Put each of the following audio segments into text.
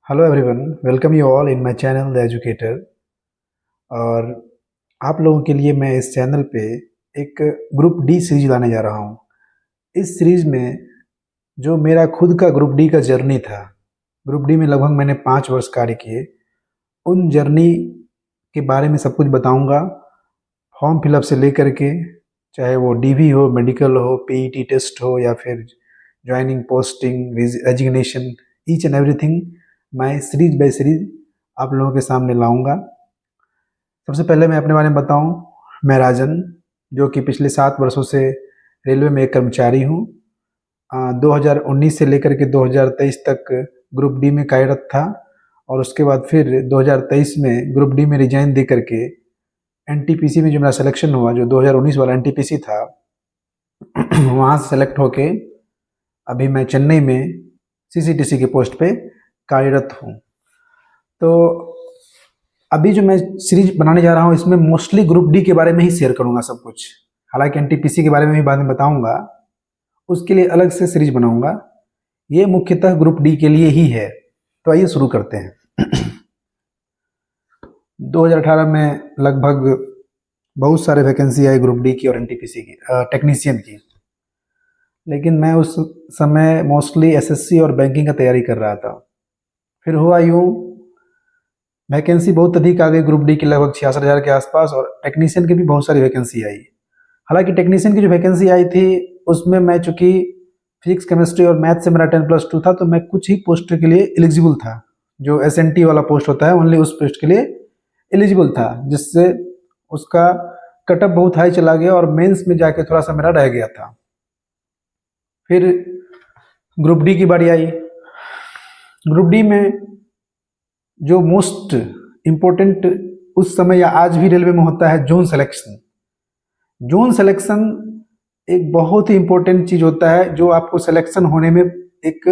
Hello everyone, welcome you all in my channel the educator. और आप लोगों के लिए मैं इस चैनल पे एक ग्रुप डी सीरीज लाने जा रहा हूँ। इस सीरीज में जो मेरा खुद का ग्रुप डी का जर्नी था, ग्रुप डी में लगभग मैंने 5 वर्ष कार्य किए, उन जर्नी के बारे में सब कुछ बताऊँगा। फॉर्म फिलअप से लेकर के, चाहे वो डीवी हो, मेडिकल हो, पीईटी टेस्ट हो, या फिर joining, posting, resignation, each and everything मैं सीरीज बाय सीरीज आप लोगों के सामने लाऊंगा। सबसे पहले मैं अपने बारे में बताऊं, मैं राजन, जो कि पिछले 7 वर्षों से रेलवे में एक कर्मचारी हूं। 2019 से लेकर के 2023 तक ग्रुप डी में कार्यरत था, और उसके बाद फिर 2023 में ग्रुप डी में रिजाइन दे करके एनटीपीसी में जो मेरा सिलेक्शन हुआ, जो 2019 वाला एनटीपीसी था, वहाँ से सेलेक्ट होके अभी मैं चेन्नई में सीसीटीसी के पोस्ट पे कार्यरत हूँ। तो अभी जो मैं सीरीज बनाने जा रहा हूँ, इसमें मोस्टली ग्रुप डी के बारे में ही शेयर करूँगा सब कुछ। हालांकि एनटीपीसी के बारे में भी बाद में बताऊँगा, उसके लिए अलग से सीरीज बनाऊँगा। ये मुख्यतः ग्रुप डी के लिए ही है। तो आइए शुरू करते हैं। 2018 में लगभग बहुत सारे वैकेंसी आई ग्रुप डी की और एनटीपीसी की, टेक्नीशियन की। लेकिन मैं उस समय मोस्टली एसएससी और बैंकिंग का तैयारी कर रहा था। फिर हुआ यूँ, वैकेंसी बहुत अधिक आ गई ग्रुप डी की, लगभग 66,000 के आसपास, और टेक्नीशियन की भी बहुत सारी वैकेंसी आई। हालांकि टेक्नीशियन की जो वैकेंसी आई थी, उसमें मैं चूँकि फिजिक्स, केमिस्ट्री और मैथ से मेरा 10+2 था, तो मैं कुछ ही पोस्ट के लिए एलिजिबल था। जो एसएनटी वाला पोस्ट होता है, ओनली उस पोस्ट के लिए एलिजिबल था, जिससे उसका कटअप बहुत हाई चला गया और मेंस में जाके थोड़ा सा मेरा रह गया था। फिर ग्रुप डी की बारी आई। ग्रुप डी में जो मोस्ट इम्पोर्टेंट उस समय या आज भी रेलवे में होता है, जोन सिलेक्शन। जोन सिलेक्शन एक बहुत ही इम्पोर्टेंट चीज़ होता है, जो आपको सिलेक्शन होने में एक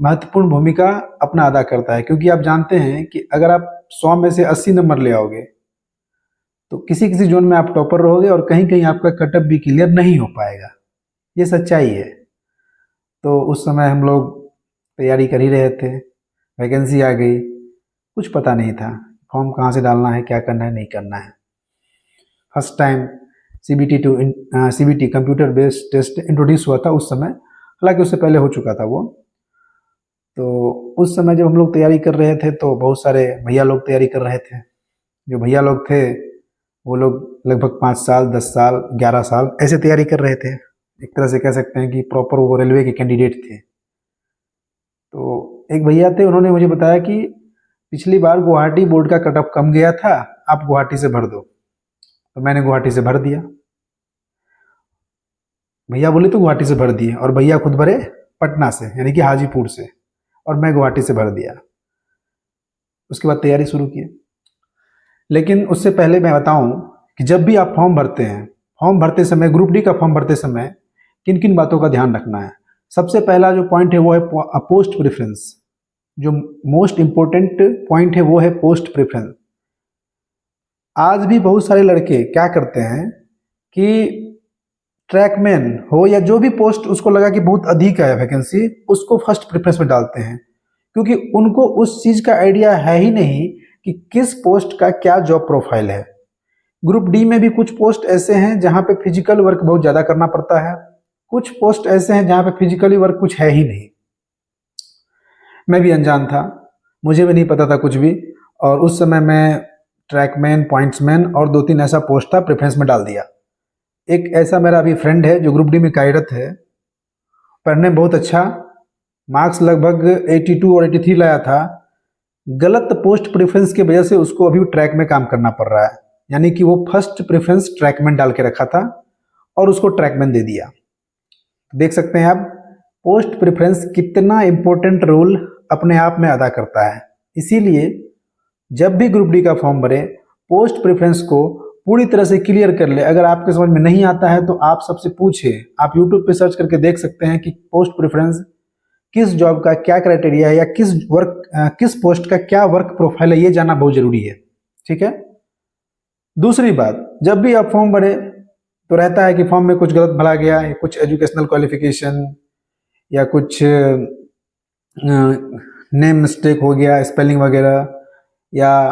महत्वपूर्ण भूमिका अपना अदा करता है। क्योंकि आप जानते हैं कि अगर आप 100 में से 80 नंबर ले आओगे, तो किसी किसी जोन में आप टॉपर रहोगे, और कहीं कहीं आपका कटअप भी क्लियर नहीं हो पाएगा। ये सच्चाई है। तो उस समय हम लोग तैयारी कर ही रहे थे, वैकेंसी आ गई, कुछ पता नहीं था फॉर्म कहाँ से डालना है, क्या करना है, नहीं करना है। First time CBT computer based test introduce हुआ था उस समय, हालांकि उससे पहले हो चुका था वो। तो उस समय जब हम लोग तैयारी कर रहे थे, तो बहुत सारे भैया लोग तैयारी कर रहे थे। जो भैया लोग थे, वो लोग लगभग 5 साल, 10 साल, 11 साल ऐसे तैयारी कर रहे थे। एक तरह से कह सकते हैं कि प्रॉपर वो रेलवे के कैंडिडेट थे। तो एक भैया थे, उन्होंने मुझे बताया कि पिछली बार गुवाहाटी बोर्ड का कटअप कम गया था, आप गुवाहाटी से भर दो। तो मैंने गुवाहाटी से भर दिया। भैया बोले तो गुवाहाटी से भर दिए, और भैया खुद भरे पटना से, यानी कि हाजीपुर से, और मैं गुवाहाटी से भर दिया। उसके बाद तैयारी शुरू की। लेकिन उससे पहले मैं बताऊं कि जब भी आप फॉर्म भरते हैं, फॉर्म भरते समय, ग्रुप डी का फॉर्म भरते समय किन किन बातों का ध्यान रखना है। सबसे पहला जो पॉइंट है वो है पोस्ट प्रेफरेंस। जो मोस्ट इंपॉर्टेंट पॉइंट है वो है पोस्ट प्रेफरेंस। आज भी बहुत सारे लड़के क्या करते हैं कि ट्रैकमैन हो या जो भी पोस्ट उसको लगा कि बहुत अधिक है वैकेंसी, उसको फर्स्ट प्रेफरेंस में डालते हैं, क्योंकि उनको उस चीज़ का आइडिया है ही नहीं कि किस पोस्ट का क्या जॉब प्रोफाइल है। ग्रुप डी में भी कुछ पोस्ट ऐसे हैं जहाँ पे फिजिकल वर्क बहुत ज़्यादा करना पड़ता है, कुछ पोस्ट ऐसे हैं जहाँ पे फिजिकली वर्क कुछ है ही नहीं। मैं भी अनजान था, मुझे भी नहीं पता था कुछ भी, और उस समय मैं ट्रैकमैन, पॉइंट्समैन और 2-3 ऐसा पोस्ट था, प्रेफरेंस में डाल दिया। एक ऐसा मेरा अभी फ्रेंड है जो ग्रुप डी में कार्यरत है, पढ़ने में बहुत अच्छा, मार्क्स लगभग 82 और 83 लाया था। गलत पोस्ट प्रेफरेंस की वजह से उसको अभी ट्रैक में काम करना पड़ रहा है। यानी कि वो फर्स्ट प्रेफरेंस ट्रैकमैन डाल के रखा था और उसको ट्रैकमैन दे दिया। देख सकते हैं आप, पोस्ट प्रेफरेंस कितना इंपॉर्टेंट रोल अपने आप में अदा करता है। इसीलिए जब भी ग्रुप डी का फॉर्म भरे, पोस्ट प्रेफरेंस को पूरी तरह से क्लियर कर ले। अगर आपके समझ में नहीं आता है तो आप सबसे पूछिए, आप यूट्यूब पे सर्च करके देख सकते हैं कि पोस्ट प्रेफरेंस किस जॉब का क्या क्राइटेरिया है, या किस पोस्ट का क्या वर्क प्रोफाइल है, ये जानना बहुत जरूरी है। ठीक है। दूसरी बात, जब भी आप फॉर्म भरे तो रहता है कि फॉर्म में कुछ गलत भरा गया है, कुछ एजुकेशनल क्वालिफिकेशन या कुछ नेम मिस्टेक हो गया, स्पेलिंग वगैरह, या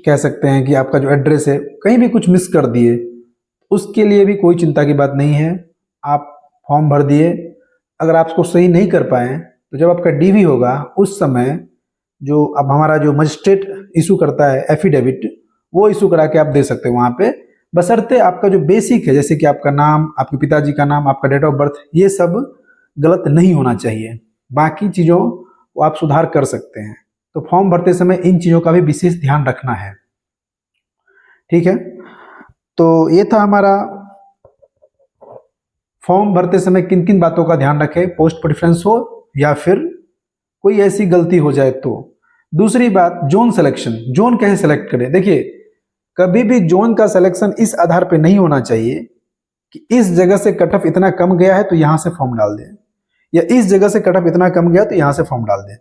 कह सकते हैं कि आपका जो एड्रेस है कहीं भी कुछ मिस कर दिए, उसके लिए भी कोई चिंता की बात नहीं है। आप फॉर्म भर दिए, अगर आप उसको सही नहीं कर पाए तो जब आपका डीवी होगा उस समय जो अब हमारा जो मजिस्ट्रेट इशू करता है एफिडेविट, वो इशू करा के आप दे सकते हो वहाँ पे, बशर्ते आपका जो बेसिक है जैसे कि आपका नाम, आपके पिताजी का नाम, आपका डेट ऑफ बर्थ, ये सब गलत नहीं होना चाहिए। बाकी चीज़ों को आप सुधार कर सकते हैं। तो फॉर्म भरते समय इन चीज़ों का भी विशेष ध्यान रखना है। ठीक है, तो ये था हमारा फॉर्म भरते समय किन किन बातों का ध्यान रखें, पोस्ट प्रेफरेंस हो या फिर कोई ऐसी गलती हो जाए तो। दूसरी बात, जोन सिलेक्शन, जोन कैसे सेलेक्ट करें। देखिए, कभी भी जोन का सिलेक्शन इस आधार पे नहीं होना चाहिए कि इस जगह से कट ऑफ इतना कम गया है तो यहां से फॉर्म डाल दें, या इस जगह से कट ऑफ इतना कम गया तो यहां से फॉर्म डाल दें।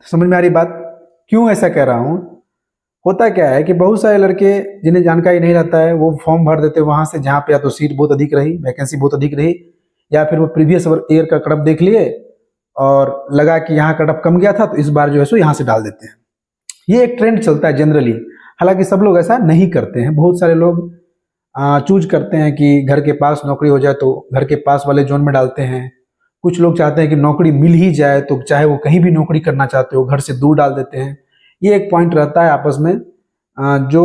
समझ में आ रही बात? क्यों ऐसा कह रहा हूं? होता क्या है कि बहुत सारे लड़के जिन्हें जानकारी नहीं रहता है वो फॉर्म भर देते वहां से जहां पे या तो सीट बहुत अधिक रही, वैकेंसी बहुत अधिक रही, या फिर वो प्रीवियस ईयर का कट ऑफ देख लिए और लगा कि यहाँ कट ऑफ कम गया था तो इस बार जो है सो यहाँ से डाल देते हैं। ये एक ट्रेंड चलता है जनरली, हालांकि सब लोग ऐसा नहीं करते हैं। बहुत सारे लोग चूज करते हैं कि घर के पास नौकरी हो जाए तो घर के पास वाले जोन में डालते हैं। कुछ लोग चाहते हैं कि नौकरी मिल ही जाए तो चाहे वो कहीं भी नौकरी करना चाहते हो घर से दूर डाल देते हैं। ये एक पॉइंट रहता है आपस में जो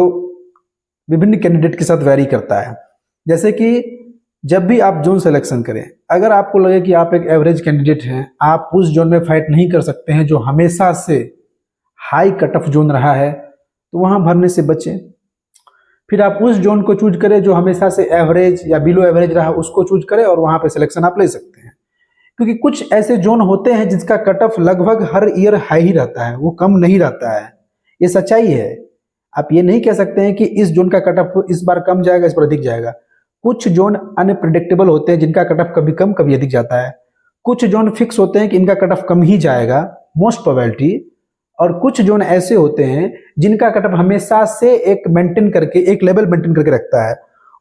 विभिन्न कैंडिडेट के साथ वेरी करता है। जैसे कि जब भी आप जोन सिलेक्शन करें, अगर आपको लगे कि आप एक एवरेज कैंडिडेट हैं, आप उस जोन में फाइट नहीं कर सकते हैं जो हमेशा से हाई कट ऑफ जोन रहा है, तो वहां भरने से बचें। फिर आप उस जोन को चूज करें जो हमेशा से एवरेज या बिलो एवरेज रहा, उसको चूज करें और वहां पे सिलेक्शन आप ले सकते हैं। क्योंकि कुछ ऐसे जोन होते हैं जिसका कट ऑफ लगभग हर ईयर हाई ही रहता है, वो कम नहीं रहता है। ये सच्चाई है। आप ये नहीं कह सकते हैं कि इस जोन का कट ऑफ इस बार कम जाएगा, इस बार अधिक जाएगा। कुछ जोन अनप्रिडिक्टेबल होते हैं जिनका कट ऑफ कभी कम कभी अधिक जाता है। कुछ जोन फिक्स होते हैं कि इनका कट ऑफ कम ही जाएगा, मोस्ट प्रोबेबिलिटी। और कुछ जोन ऐसे होते हैं जिनका कट ऑफ हमेशा से एक मेंटेन करके, एक लेवल मेंटेन करके रखता है।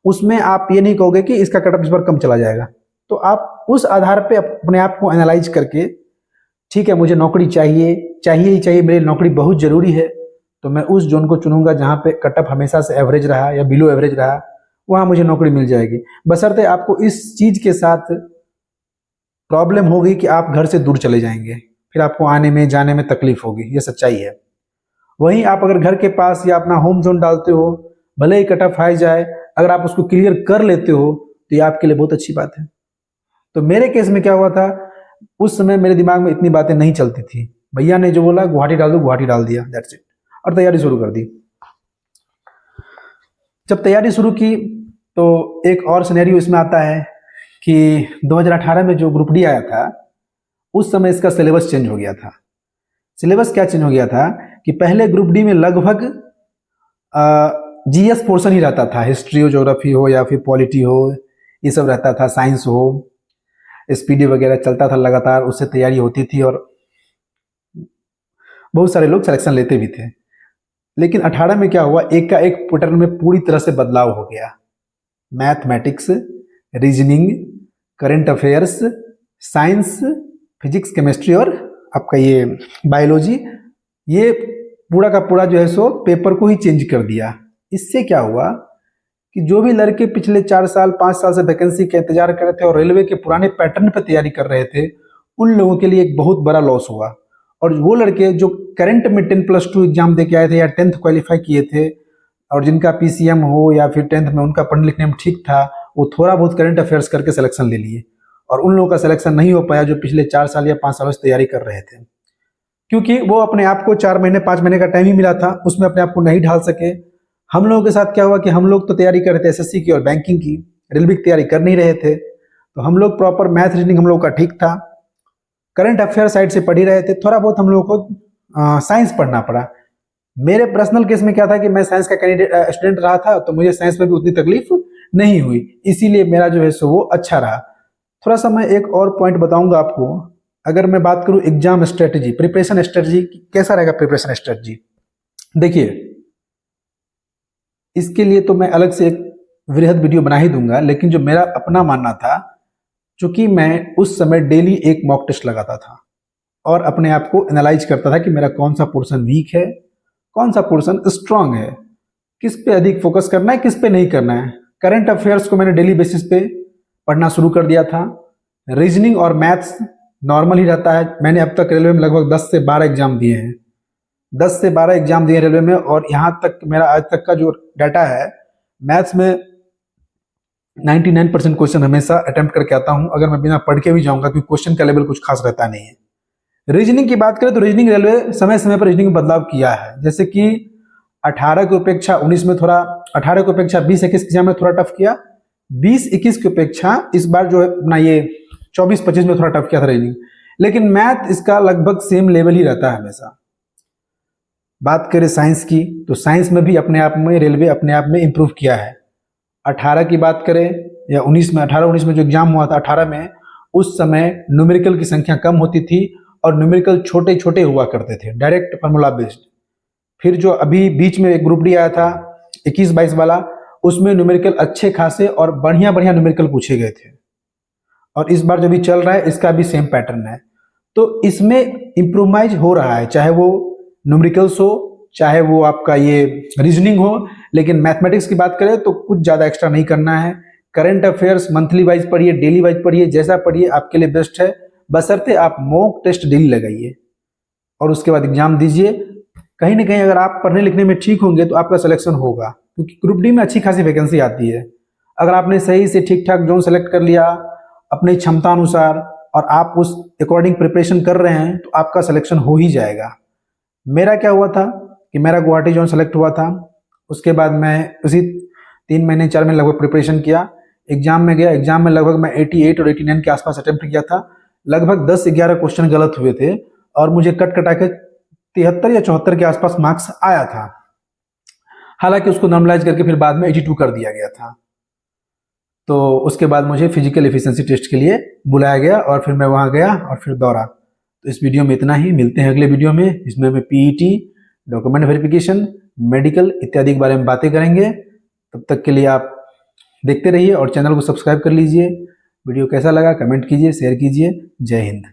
उसमें आप ये नहीं कहोगे कि इसका कट ऑफ इस बार कम चला जाएगा। तो आप उस आधार पे अपने आप को एनालाइज करके, ठीक है मुझे नौकरी चाहिए, चाहिए ही चाहिए, मेरी नौकरी बहुत जरूरी है, तो मैं उस जोन को चुनूंगा जहां पे कट ऑफ हमेशा से एवरेज रहा या बिलो एवरेज रहा, वहां मुझे नौकरी मिल जाएगी। बशर्ते आपको इस चीज के साथ प्रॉब्लम होगी कि आप घर से दूर चले जाएंगे, फिर आपको आने में जाने में तकलीफ होगी। ये सच्चाई है। वहीं आप अगर घर के पास या अपना होम जोन डालते हो, भले ही कट ऑफ हाई जाए, अगर आप उसको क्लियर कर लेते हो तो ये आपके लिए बहुत अच्छी बात है। तो मेरे केस में क्या हुआ था, उस समय मेरे दिमाग में इतनी बातें नहीं चलती थी। भैया ने जो बोला गुवाहाटी डाल दो, गुवाहाटी डाल दिया, दैट्स इट, और तैयारी शुरू कर दी। जब तैयारी शुरू की तो एक और सिनेरियो इसमें आता है कि 2018 में जो ग्रुप डी आया था उस समय इसका सिलेबस चेंज हो गया था। सिलेबस क्या चेंज हो गया था कि पहले ग्रुप डी में लगभग जीएस पोर्शन ही रहता था, हिस्ट्री हो, ज्योग्राफी हो या फिर पॉलिटी हो, ये सब रहता था, साइंस हो, एसपीडी वगैरह चलता था लगातार, उससे तैयारी होती थी और बहुत सारे लोग सिलेक्शन लेते भी थे। लेकिन 18 में क्या हुआ, एक का एक पैटर्न में पूरी तरह से बदलाव हो गया। Mathematics, reasoning, current affairs, science, physics, chemistry और आपका ये बायोलॉजी, ये पूरा का पूरा जो है सो पेपर को ही चेंज कर दिया। इससे क्या हुआ कि जो भी लड़के पिछले 4 साल 5 साल से वैकेंसी का इंतजार कर रहे थे और रेलवे के पुराने पैटर्न पर तैयारी कर रहे थे, उन लोगों के लिए एक बहुत बड़ा लॉस हुआ। और वो लड़के जो करंट में 10+2 एग्जाम दे के आए थे या 10th क्वालिफाई किए थे और जिनका पीसीएम हो या फिर 10th में उनका पढ़ने लिखने में ठीक था, वो थोड़ा बहुत करंट अफेयर्स करके सिलेक्शन ले लिए। और उन लोगों का सिलेक्शन नहीं हो पाया जो पिछले 4 साल या 5 सालों से तैयारी कर रहे थे, क्योंकि वो अपने आप को 4 महीने 5 महीने का टाइम ही मिला था, उसमें अपने आप को नहीं ढाल सके। हम लोगों के साथ क्या हुआ कि हम लोग तो तैयारी कर रहे थे एसएससी की और बैंकिंग की, रेलवे की तैयारी कर नहीं रहे थे, तो हम लोग प्रॉपर मैथ रीजनिंग हम लोग का ठीक था, करंट अफेयर साइड से पढ़ ही रहे थे, थोड़ा बहुत हम लोगों को साइंस पढ़ना पड़ा। मेरे पर्सनल केस में क्या था कि मैं साइंस का कैंडिडेट स्टूडेंट रहा था, तो मुझे साइंस में भी उतनी तकलीफ नहीं हुई, इसीलिए मेरा जो है सो वो अच्छा रहा। थोड़ा सा मैं एक और पॉइंट बताऊंगा आपको। अगर मैं बात करूं एग्जाम स्ट्रेटजी, प्रिपरेशन स्ट्रेटजी, कैसा रहेगा प्रिपरेशन स्ट्रेटजी, देखिए इसके लिए तो मैं अलग से एक वृहद वीडियो बना ही दूंगा, लेकिन जो मेरा अपना मानना था, चूंकि मैं उस समय डेली एक मॉक टेस्ट लगाता था और अपने आप को एनालाइज करता था कि मेरा कौन सा पोर्शन वीक है, कौन सा पोर्शन स्ट्रांग है, किस पे अधिक फोकस करना है, किस पे नहीं करना है। करंट अफेयर्स को मैंने डेली बेसिस पे पढ़ना शुरू कर दिया था। रीजनिंग और मैथ्स नॉर्मल ही रहता है। मैंने अब तक रेलवे में लगभग 10 से 12 एग्जाम दिए हैं, 10 से 12 एग्जाम दिए रेलवे में, और यहाँ तक मेरा आज तक का जो डाटा है, मैथ्स में 99% क्वेश्चन हमेशा अटेम्प्ट करके आता हूँ, अगर मैं बिना पढ़ के भी जाऊँगा, क्योंकि क्वेश्चन का लेवल कुछ खास रहता नहीं है। रीजनिंग की बात करें तो रीजनिंग रेलवे समय समय पर रीजनिंग में बदलाव किया है, जैसे कि 18 की अपेक्षा 19 में थोड़ा, 18 की अपेक्षा 20-21 एग्जाम में थोड़ा टफ किया, 20-21 की अपेक्षा इस बार जो है अपना ये 24-25 में थोड़ा टफ किया था रीजनिंग। लेकिन मैथ इसका लगभग सेम लेवल ही रहता है हमेशा। बात करें साइंस की, तो साइंस में भी अपने आप में रेलवे अपने आप में इम्प्रूव किया है। 18 की बात करें या 19 में, 18-19 में जो एग्जाम हुआ था 18 में, उस समय न्यूमेरिकल की संख्या कम होती थी और न्यूमेरिकल छोटे छोटे हुआ करते थे, डायरेक्ट फार्मूला बेस्ड। फिर जो अभी बीच में एक ग्रुप डी आया था 21-22 वाला, उसमें न्यूमेरिकल अच्छे खासे और बढ़िया बढ़िया न्यूमेरिकल पूछे गए थे। और इस बार जो भी चल रहा है इसका भी सेम पैटर्न है। तो इसमें इम्प्रूवमाइज हो रहा है, चाहे वो न्यूमेरिकल्स हो, चाहे वो आपका ये रीजनिंग हो। लेकिन मैथमेटिक्स की बात करें तो कुछ ज़्यादा एक्स्ट्रा नहीं करना है। करंट अफेयर्स मंथली वाइज पढ़िए, डेली वाइज पढ़िए, जैसा पढ़िए आपके लिए बेस्ट है, बशर्ते आप मॉक टेस्ट डेली लगाइए और उसके बाद एग्जाम दीजिए। कहीं ना कहीं अगर आप पढ़ने लिखने में ठीक होंगे तो आपका सिलेक्शन होगा, क्योंकि ग्रुप डी में अच्छी खासी वैकेंसी आती है। अगर आपने सही से ठीक ठाक जोन सेलेक्ट कर लिया अपनी क्षमता अनुसार और आप उस अकॉर्डिंग प्रिपरेशन कर रहे हैं तो आपका सिलेक्शन हो ही जाएगा। मेरा क्या हुआ था कि मेरा गुवाहाटी जोन सेलेक्ट हुआ था, उसके बाद मैं उसी 3 महीने 4 महीने लगभग प्रिपरेशन किया, एग्जाम में गया। एग्जाम में लगभग मैं 88 और 89 के आसपास अटेम्प्ट किया था। लगभग 10-11 क्वेश्चन गलत हुए थे और मुझे कट कटा के 73 या 74 के आसपास मार्क्स आया था। हालांकि उसको नॉर्मलाइज करके फिर बाद में 82 कर दिया गया था। तो उसके बाद मुझे फिजिकल एफिशिएंसी टेस्ट के लिए बुलाया गया और फिर मैं वहाँ गया और फिर दौड़ा। तो इस वीडियो में इतना ही, मिलते हैं अगले वीडियो में, जिसमें हमें पीईटी, डॉक्यूमेंट वेरिफिकेशन, मेडिकल इत्यादि के बारे में बातें करेंगे। तब तक के लिए आप देखते रहिए और चैनल को सब्सक्राइब कर लीजिए। वीडियो कैसा लगा कमेंट कीजिए, शेयर कीजिए। जय हिंद।